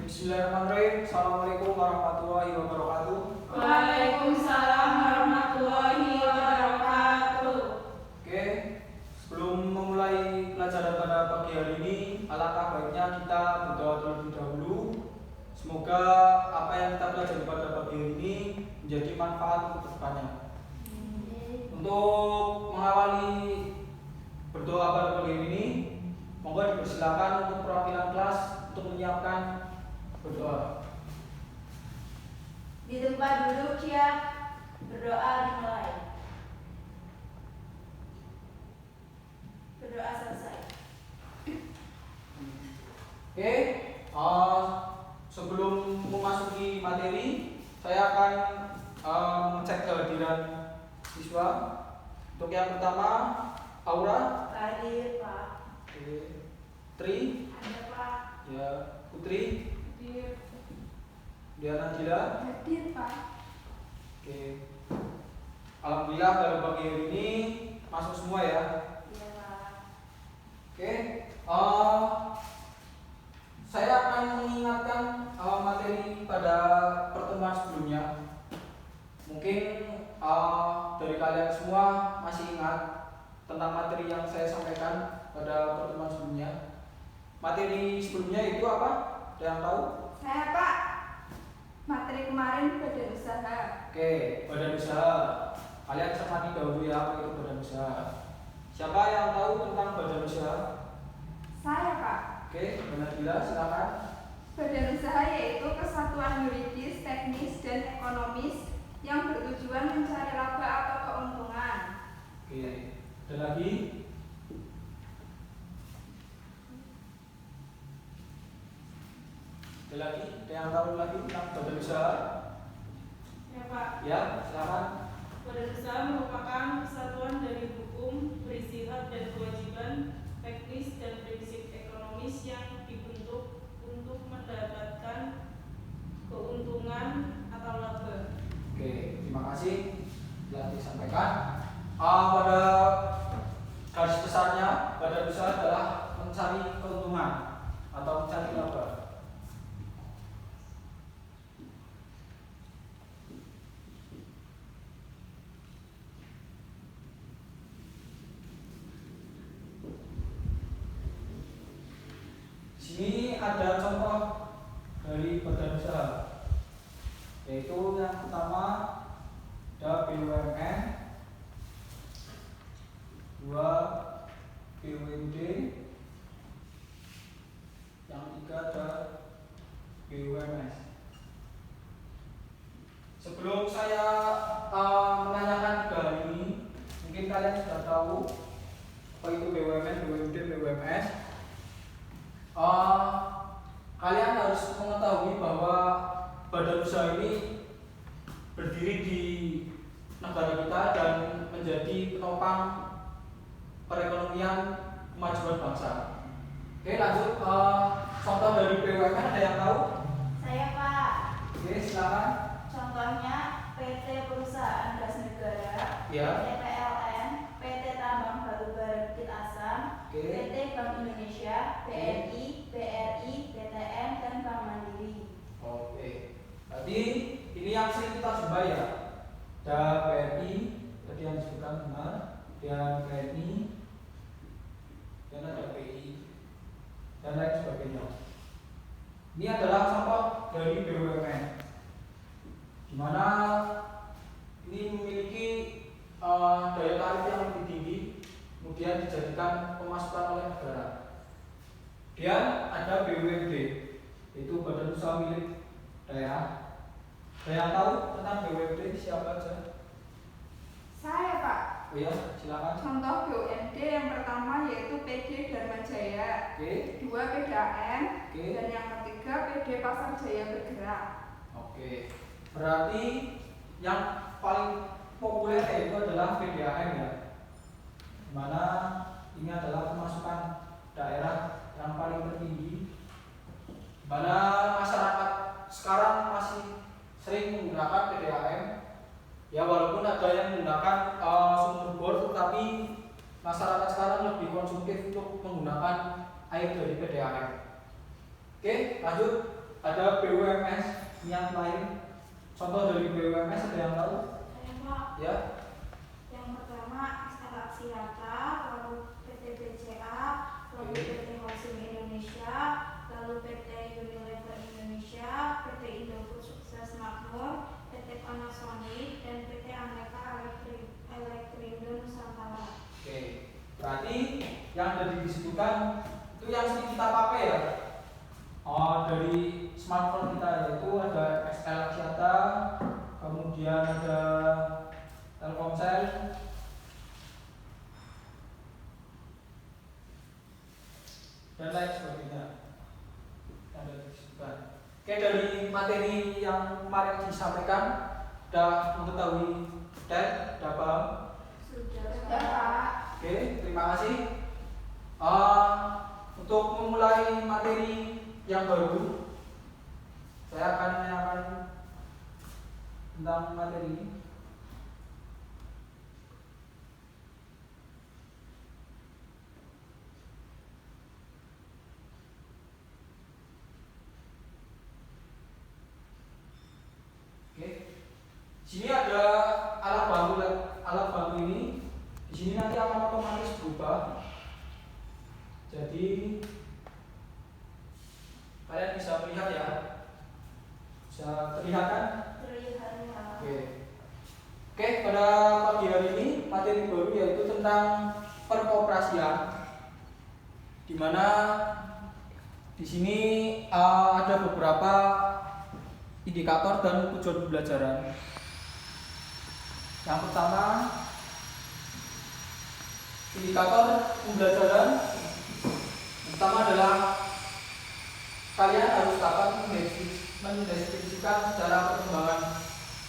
Bismillahirrahmanirrahim. Assalamualaikum warahmatullahi wabarakatuh. Waalaikumsalam warahmatullahi wabarakatuh. Oke, sebelum memulai pelajaran pada pagi hari ini, alangkah baiknya kita berdoa terlebih dahulu. Semoga apa yang kita pelajari pada pagi hari ini menjadi manfaat untuk kedepannya. Untuk mengawali berdoa pada pagi hari ini, monggo dipersilakan untuk perwakilan kelas untuk menyiapkan berdoa. Di tempat duduk siap, berdoa dimulai. Berdoa selesai. Oke, sebelum memasuki materi, saya akan mengecek kehadiran siswa. Untuk yang pertama, Aura. Hadir Pak. Oke. Tri. Ada Pak. Ya, Putri. Hadir. Diana Dila. Hadir Pak. Oke. Alhamdulillah dalam pagi hari ini masuk semua ya. Iya Pak. Oke. Saya akan mengingatkan materi pada pertemuan sebelumnya. Mungkin dari kalian semua masih ingat tentang materi yang saya sampaikan pada pertemuan sebelumnya. Materi sebelumnya itu apa? Ada yang tahu? Saya Pak. Materi kemarin badan usaha. Oke, badan usaha. Kalian cermati dahulu ya apa itu badan usaha. Siapa yang tahu tentang badan usaha? Saya Pak. Oke, benar bila silakan. Badan usaha yaitu kesatuan yuridis, teknis, dan ekonomis yang bertujuan mencari laba atau keuntungan. Oke, ada lagi? Ada lagi? Ada yang tahu lagi tentang badan usaha? Ya Pak, Ya, silakan. badan usaha merupakan kesatuan dari hukum, berisi hak dan kewajiban, teknis dan prinsip ekonomis yang dibentuk untuk mendapatkan keuntungan atau laba. Oke, terima kasih telah disampaikan. Pada garis besarnya, badan usaha adalah mencari keuntungan atau mencari laba. Di sini ada contoh dari badan usaha, yaitu yang pertama ada BUMN, dua BUMD, yang ketiga ada BUMS. Sebelum saya menanyakan tiga hal ini, mungkin kalian sudah tahu apa itu BUMN, BUMD, BUMS. Kalian harus mengetahui bahwa badan usaha ini berdiri di negara kita dan menjadi penopang perekonomian kemajuan bangsa. Oke, lanjut. Contoh dari BUMN ada yang tahu? Saya Pak. Oke, silakan. Contohnya PT Perusahaan Gas Negara, Ya. PT PLN, PT Tambang Batubara Bukit Asam, Oke. PT Bank Indonesia, BNI, BRI, BTN, dan Bank Mandiri. Oke. Tadi ini yang sering kita jumpai ya. Ada BRI, tadi yang disebutkan benar, dan BNI, dan ada BI, dan lain sebagainya. Ini adalah contoh dari BUMN, di mana ini memiliki daya tarik yang lebih tinggi, kemudian dijadikan pemasukan oleh negara. Dan ada BUMD, yaitu badan usaha milik daerah. Ada yang tahu tentang BUMD siapa aja? Saya Pak. Oh ya, silakan. Contoh BUMD yang pertama yaitu PD Dharma Jaya, Oke. dua PDAM, Oke. dan yang ketiga PD Pasar Jaya Bergerak. Oke. Berarti yang paling populer itu adalah PDAM ya. Dimana ini adalah pemasukan daerah yang paling tertinggi, dimana masyarakat sekarang masih sering menggunakan PDAM. Ya, walaupun ada yang menggunakan sumur bor, tetapi masyarakat sekarang lebih konsumtif untuk menggunakan air dari PDAM. Oke, lanjut. ada BUMS yang lain. Contoh dari BUMS ada yang tahu? Saya Pak. Ya. Yang pertama SL Aksiata, lalu PT BCA, lalu Oke. PT Holcim Indonesia, lalu PT Unilever Indonesia, PT Indofood Sukses Makmur, PT Panasonic, dan PT Aneka Elektrindo Nusantara. Oke. Berarti yang ada disebutkan itu yang sering kita pakai ya. Dari smartphone kita yaitu ada XL Axiata, kemudian ada Telkomsel, dan lain sebagainya yang ada disebutkan. Oke, dari materi yang kemarin disampaikan sudah mengetahui dan sudah paham. Sudah Pak. Oke, terima kasih. Untuk memulai materi yang baru, saya akan menanyakan tentang materi ini. Oke, di sini ada alat bantu ini. Di sini nanti akan otomatis berubah. Jadi kalian bisa melihat ya, bisa terlihat kan? Terlihat ya. Oke, pada pagi hari ini materi baru yaitu tentang perkoperasian, di mana di sini ada beberapa indikator dan tujuan pembelajaran. Yang pertama, indikator pembelajaran pertama adalah kalian harus dapat mendeskripsikan secara perkembangan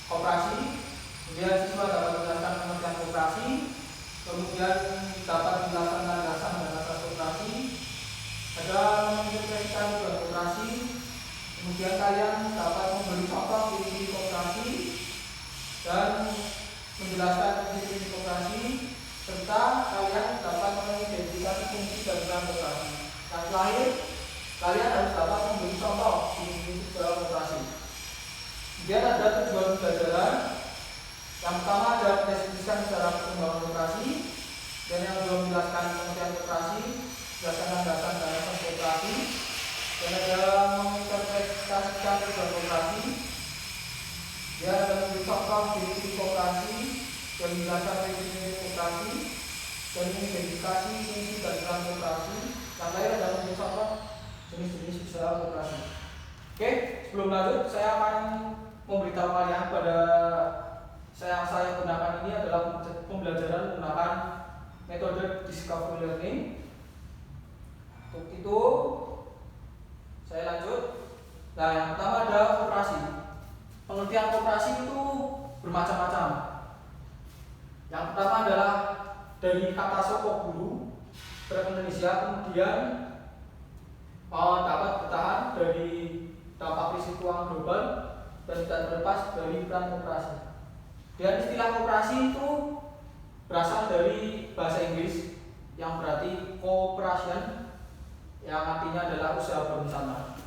koperasi. Kemudian siswa dapat menjelaskan pengertian koperasi, kemudian dapat menjelaskan landasan dan asas koperasi, ada menginterpretasikan tujuan koperasi, kemudian kalian dapat memberi contoh ciri-ciri koperasi dan menjelaskan ciri-ciri koperasi, serta kalian dapat mengidentifikasi fungsi dan peran koperasi. Yang terakhir, kalian harus dapat memberi contoh ciri-ciri dalam koperasi. Kemudian ada tujuan pembelajaran. Yang pertama adalah mendeskripsikan secara perkembangan koperasi, dan yang kedua menjelaskan pengertian koperasi, menjelaskan landasan dan asas koperasi, dan ada menginterpretasikan tujuan koperasi, dan ada memberi contoh ciri-ciri koperasi, dan menjelaskan ciri-ciri koperasi, dan mengidentifikasi fungsi dan peran koperasi. Yang lain adalah memberi contoh jenis-jenis usaha koperasi. Oke, sebelum lanjut saya akan memberitahu kalian pada saya gunakan ini adalah pembelajaran menggunakan metode discovery learning. Untuk itu saya lanjut. Nah, yang pertama ada koperasi. Pengertian koperasi itu bermacam-macam. Yang pertama adalah dari kata sokok guru Indonesia, kemudian dapat bertahan dari dampak risiko keuangan global dan tidak terlepas dari peran koperasi. Dan istilah koperasi itu berasal dari bahasa Inggris yang berarti cooperation, yang artinya adalah usaha berencana.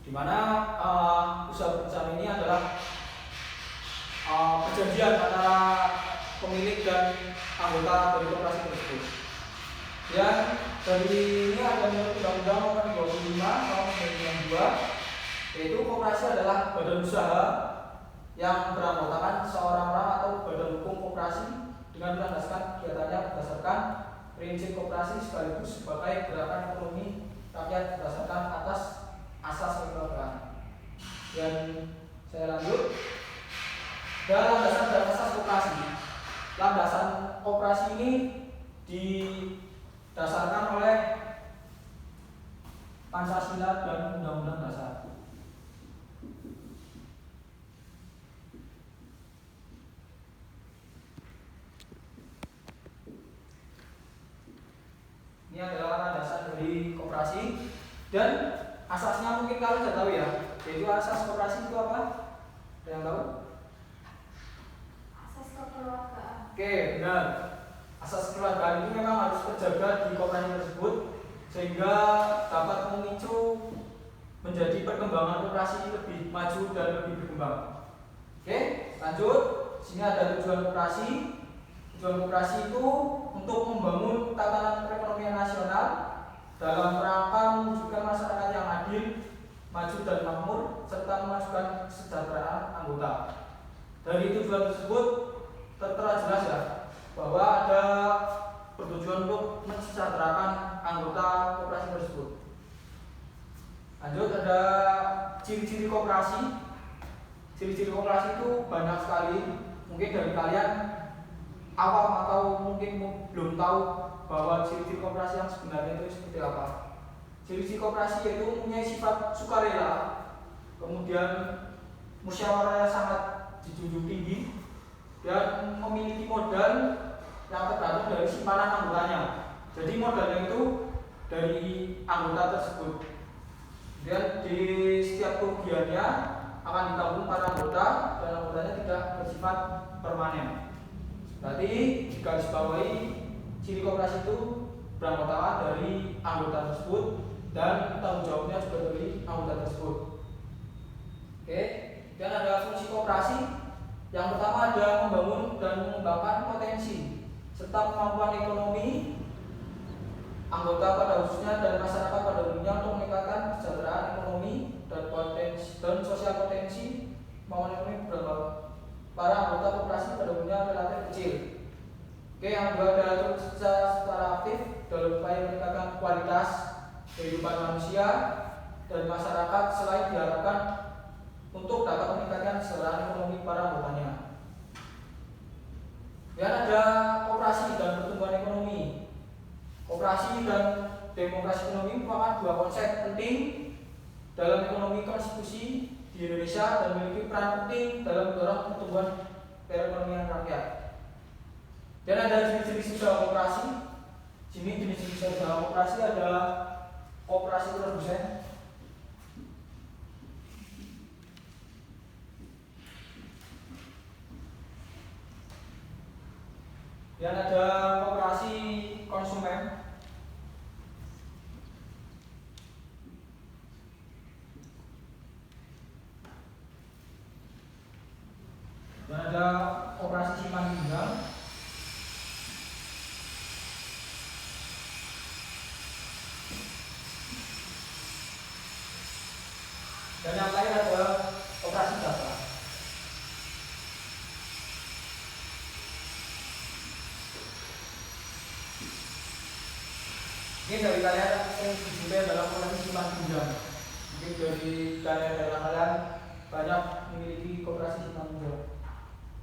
Di mana usaha berencana ini adalah perjanjian antara pemilik dan anggota dari koperasi tersebut. Dan dari ini ada menurut Undang-Undang Nomor 25 Tahun 2002, yaitu koperasi adalah badan usaha yang beranggotakan seorang orang atau badan hukum koperasi dengan berlandaskan kegiatannya berdasarkan prinsip koperasi sekaligus sebagai gerakan ekonomi rakyat berdasarkan atas asas kekeluargaan. Dan saya lanjut. Dan landasan dan asas koperasi. Landasan koperasi ini didasarkan oleh Pancasila dan Undang-Undang Dasar. Ini adalah landasan dari koperasi dan asasnya mungkin kalian sudah tahu ya, yaitu asas koperasi itu apa? Ada yang tahu? Asas kekeluargaan. Oke, benar. Asas kekeluargaan ini memang harus terjaga di koperasi tersebut sehingga dapat menjadi perkembangan koperasi lebih maju dan lebih berkembang. Oke, lanjut. Sini ada tujuan koperasi. Tujuan koperasi itu untuk membangun tatanan perekonomian nasional dalam rangka mewujudkan masyarakat yang adil, maju dan makmur, serta memajukan kesejahteraan anggota. Dari tujuan tersebut tertera jelas ya bahwa ada bertujuan untuk mensejahterakan anggota koperasi tersebut. Lanjut, ada ciri-ciri koperasi. Ciri-ciri koperasi itu banyak sekali. Mungkin dari kalian awam atau mungkin belum tahu bahwa ciri-ciri koperasi yang sebenarnya itu seperti apa. Ciri-ciri koperasi yaitu mempunyai sifat sukarela, kemudian musyawarah yang sangat dijunjung tinggi, dan memiliki modal yang tergantung dari simpanan anggotanya. Jadi modalnya itu dari anggota tersebut. Dan di setiap kerugiannya akan ditanggung para anggota dan anggotanya tidak bersifat permanen. Berarti digarisbawahi ciri koperasi itu beranggotakan dari anggota tersebut dan tanggung jawabnya juga dari anggota tersebut. Oke, dan ada fungsi koperasi. Yang pertama ada membangun dan mengembangkan potensi serta kemampuan ekonomi anggota pada khususnya dan masyarakat pada umumnya untuk meningkatkan kesejahteraan ekonomi dan potensi dan sosial potensi kemampuan ekonomi para anggota koperasi pada umumnya relatif kecil. Oke, yang kedua ada secara aktif dalam upaya meningkatkan kualitas kehidupan manusia dan masyarakat selain diharapkan untuk dapat meningkatkan kesejahteraan ekonomi para anggotanya. Dan ada koperasi dan pertumbuhan ekonomi. Koperasi dan demokrasi ekonomi merupakan dua konsep penting dalam ekonomi konstitusi di Indonesia dan memiliki peran penting dalam mendorong pertumbuhan perekonomian rakyat. Dan ada jenis-jenis usaha koperasi. Sini jenis-jenis usaha koperasi ada koperasi produsen, dan ada koperasi konsumen, dan ada koperasi simpan pinjam, dan yang lain ada koperasi jasa. Ini dari kalian yang juga dalam koperasi simpan pinjam. Mungkin dari daerah kalian banyak memiliki koperasi simpan pinjam.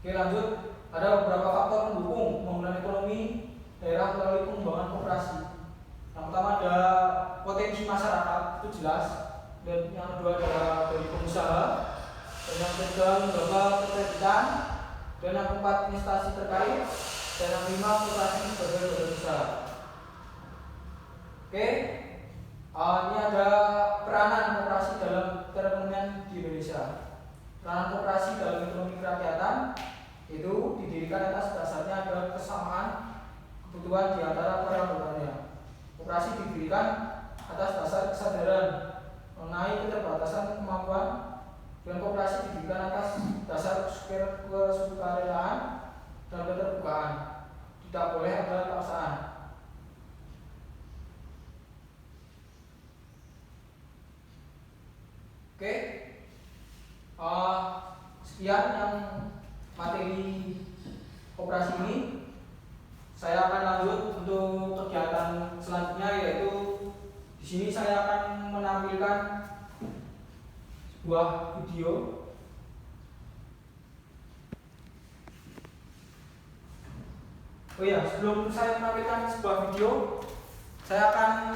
Oke, lanjut. Ada beberapa faktor pendukung pembangunan ekonomi daerah melalui pengembangan koperasi. Yang pertama ada potensi masyarakat, itu jelas. Dan yang kedua adalah dari pengusaha. Dan yang ketiga lembaga penerbitan. Dan yang keempat instansi terkait. Dan yang kelima koperasi sebagai badan usaha. Oke, ini ada peranan koperasi dalam perekonomian di Indonesia. Peranan koperasi dalam ekonomi kerakyatan itu didirikan atas dasarnya ada kesamaan kebutuhan di antara para anggotanya. Koperasi didirikan atas dasar kesadaran mengenai keterbatasan kemampuan, dan koperasi didirikan atas dasar kesukarelaan dan keterbukaan. Tidak boleh ada paksaan. Oke, sekian yang materi koperasi ini. Saya akan lanjut untuk kegiatan selanjutnya, yaitu di sini saya akan menampilkan sebuah video. Oh ya, sebelum saya menampilkan sebuah video, saya akan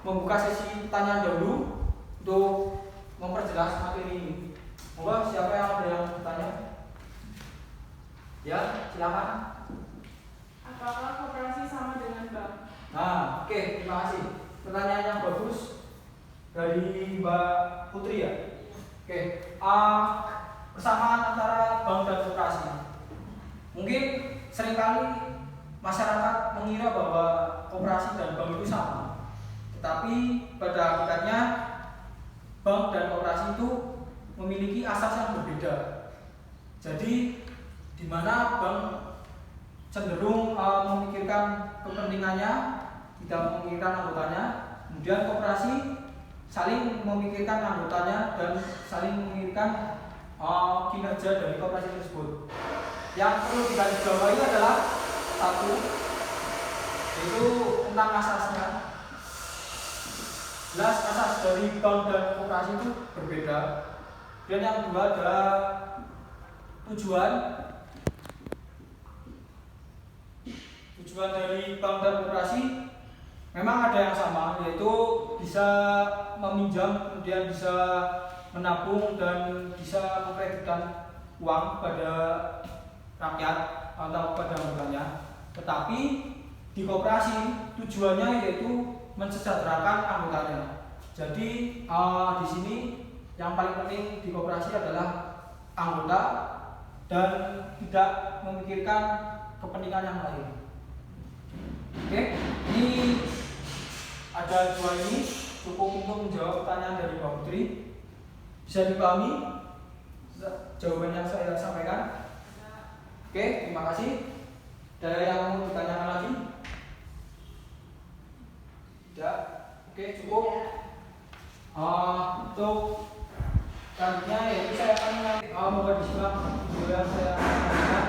membuka sesi pertanyaan dahulu untuk memperjelas materi ini. Monggo, siapa yang ada yang bertanya? Ya, silakan. Apakah koperasi sama dengan bank? Nah, oke, terima kasih. Pertanyaan yang bagus dari Mbak Putri ya. Oke, persamaan antara bank dan koperasi. Mungkin seringkali masyarakat mengira bahwa koperasi dan bank itu sama. Tetapi pada hakikatnya bank dan koperasi itu memiliki asas yang berbeda. Jadi di mana bank cenderung memikirkan kepentingannya, tidak memikirkan anggotanya, kemudian koperasi saling memikirkan anggotanya dan saling memikirkan kinerja dari koperasi tersebut. Yang perlu digarisbawahi adalah satu, yaitu tentang asasnya. Jelas asas dari bank dan koperasi itu berbeda. Dan yang kedua adalah tujuan dari bank dan koperasi memang ada yang sama, yaitu bisa meminjam, kemudian bisa menabung dan bisa mengkreditkan uang pada rakyat atau pada anggotanya. Tetapi di koperasi tujuannya yaitu mensejahterakan anggotanya. Jadi di sini yang paling penting di koperasi adalah anggota dan tidak memikirkan kepentingan yang lain. Oke, ini ada dua ini cukup untuk menjawab pertanyaan dari Mbak Putri. Bisa dipahami jawaban yang saya sampaikan? Oke, terima kasih. Ada yang mau ditanyakan lagi? Tidak? Oke, cukup. Untuk selanjutnya yaitu saya akan mohon disimak video yang saya sampaikan.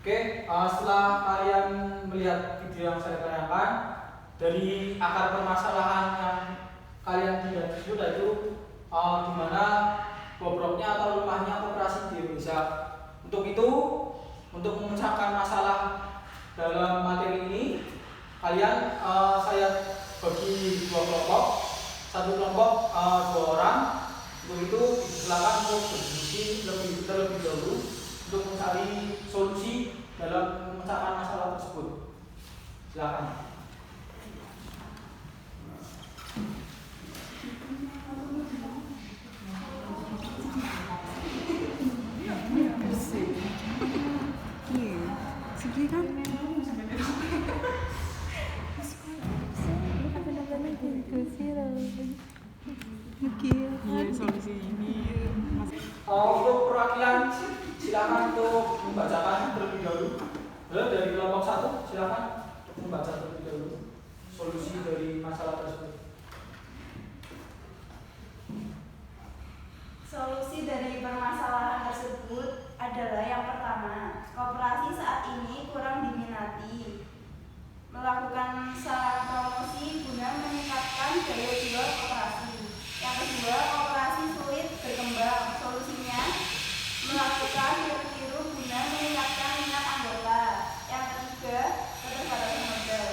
Oke, setelah kalian melihat video yang saya tayangkan, dari akar permasalahan yang kalian tidak tersebut yaitu di mana bobroknya atau lemahnya koperasi di Indonesia. Untuk itu, untuk memecahkan masalah dalam materi ini, kalian saya bagi dua kelompok. Satu kelompok 2 orang. Untuk itu silakan untuk berdiskusi terlebih dahulu untuk mencari solusi dalam memecahkan masalah tersebut. Silakan. Untuk perwakilan silakan untuk membacakan terlebih dahulu. Dari kelompok 1 silakan membaca terlebih dahulu solusi dari masalah tersebut. Solusi dari permasalahan tersebut adalah yang pertama, koperasi saat ini kurang diminati. Melakukan sarana promosi guna meningkatkan daya jual koperasi. Yang kedua, koperasi sulit berkembang. Solusinya, melakukan tiru-tiru guna meningkatkan minat anggota. Yang ketiga, keterbatasan modal.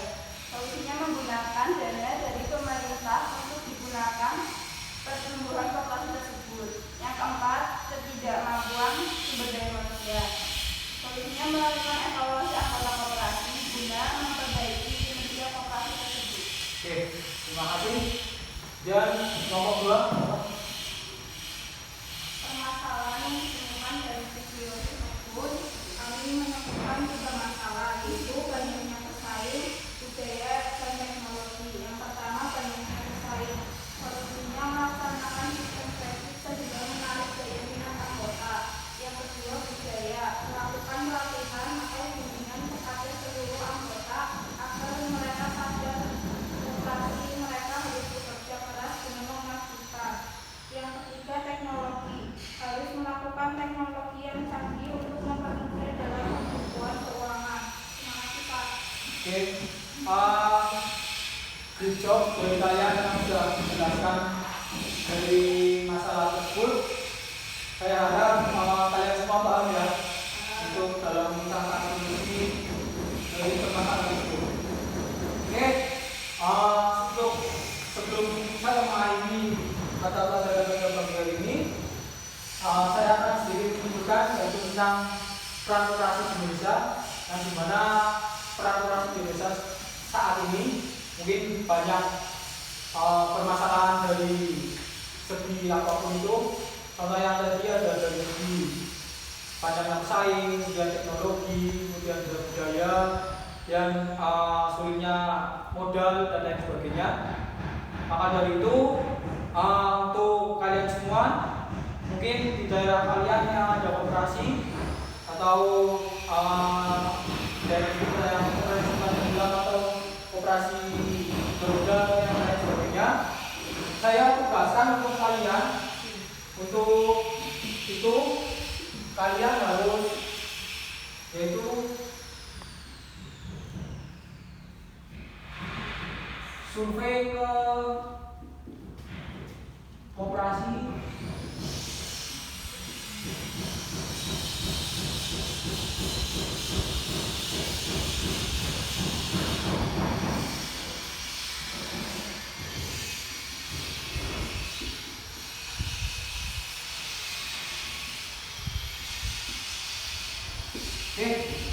Solusinya menggunakan dana dari pemerintah untuk digunakan pertumbuhan koperasi tersebut. Yang keempat, ketidakmampuan sumber daya manusia. Solusinya melakukan evaluasi anggota koperasi guna memperbaiki kinerja koperasi Terima kasih. Dan kelompok 2 apa? Permasalahan yang ditemukan dari video tersebut, kami menemukan 3 masalah, yaitu banyaknya pesaing, budaya, dan teknologi. Yang pertama, banyaknya pesaing. Solusinya melaksanakan sistem kredit sehingga menarik keinginan anggota. Yang kedua, budaya, melakukan pelatihan atau bimbingan kepada seluruh anggota agar mereka sadar operasi mereka harus bekerja keras dengan memastikan. Yang ketiga, teknologi, harus melakukan teknologi yang canggih untuk mempermudah dalam pembukuan keuangan. Terima kasih, Pak. Oke, good job dari kalian yang sudah menjelaskan dari masalah tersebut. Saya harap kalian semua paham ya untuk dalam mencari solusi dari permasalahan tersebut. Oke, untuk sebelum saya mengakhiri kata pelajaran bagian ini, saya akan sedikit menunjukkan yaitu tentang peran koperasi di Indonesia, yang dimana peran koperasi di Indonesia saat ini mungkin banyak permasalahan dari segi apapun itu. Contoh yang tadi ada dari segi banyaknya pesaing, kemudian teknologi, kemudian budaya, dan sulitnya modal dan lain sebagainya. Maka dari itu untuk kalian semua, mungkin di daerah kalian yang ada koperasi atau daerah kita yang koperasi bilang atau koperasi beroda yang lain sebagainya, saya tugaskan untuk kalian untuk itu kalian harus yaitu survei ke koperasi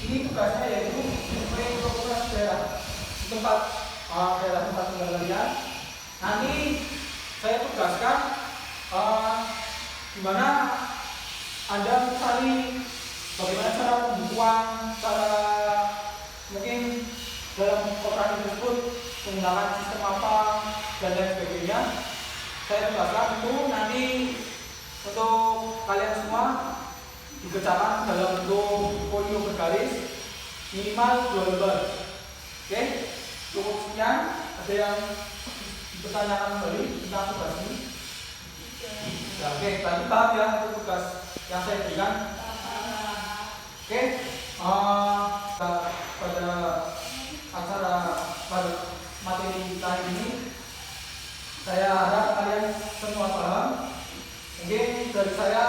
ini tugasnya yaitu survei ke koperasi daerah di tempat daerah tempat tinggal kalian. Nanti saya tugaskan gimana Anda mencari bagaimana cara pembukuan, cara mungkin dalam koperasi tersebut menggunakan sistem apa dan lain sebagainya. Saya tugaskan itu nanti untuk kalian semua dikerjakan dalam bentuk folio bergaris minimal 2 lembar. Oke, cukup sekian. Ada yang dipertanyakan kembali tentang tugas ini? Ya, oke, tadi paham ya itu tugas yang saya berikan. Oke, pada acara pada materi kita ini, saya harap kalian semua paham. Mungkin dari saya